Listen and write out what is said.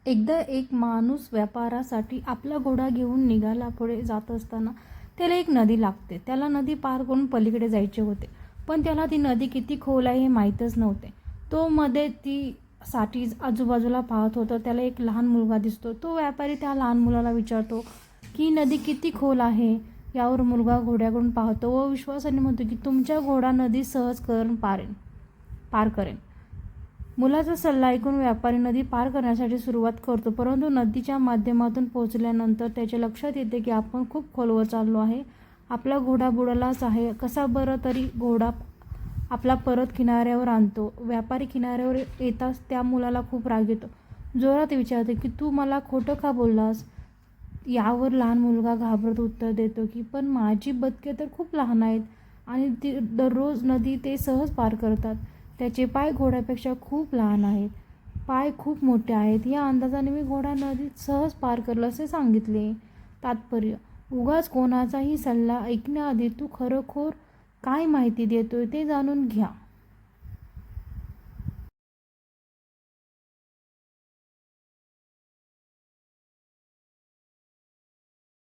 एकदा एक माणूस व्यापारासाठी आपला घोडा घेऊन निघाला. पुढे जात असताना त्याला एक नदी लागते. त्याला नदी पार करून पलीकडे जायचे होते, पण त्याला ती नदी किती खोल आहे हे माहीतच नव्हते. तो मध्ये ती साठी आजूबाजूला पाहत होता. त्याला एक लहान मुलगा दिसतो. तो व्यापारी त्या लहान मुलाला विचारतो की नदी किती खोल आहे. यावर मुलगा घोड्याकडून पाहतो व विश्वासाने म्हणतो की तुमच्या घोडा नदी सहज पार करेन. मुलाचा सल्ला ऐकून व्यापारी नदी पार करण्यासाठी सुरुवात करतो, परंतु नदीच्या माध्यमातून पोहोचल्यानंतर त्याच्या लक्षात येते की आपण खूप खोलवर चाललो आहे. आपला घोडा बुडालाच आहे. कसा बरं तरी घोडा आपला परत किनाऱ्यावर आणतो. व्यापारी किनाऱ्यावर येताच त्या मुलाला खूप राग येतो. जोरात विचारतो की तू मला खोटं का बोललास. यावर लहान मुलगा घाबरत उत्तर देतो की पण माझी बदके तर खूप लहान आहेत आणि ती दररोज नदी ते सहज पार करतात. त्याचे पाय घोड्यापेक्षा खूप लहान आहेत. पाय खूप मोठे आहेत. या अंदाजाने मी घोडा नदीत सहज पार करलं असे सांगितले. तात्पर्य: उगाच कोणाचाही सल्ला ऐकण्याआधी तू खरोखर काय माहिती देतोय ते जाणून घ्या.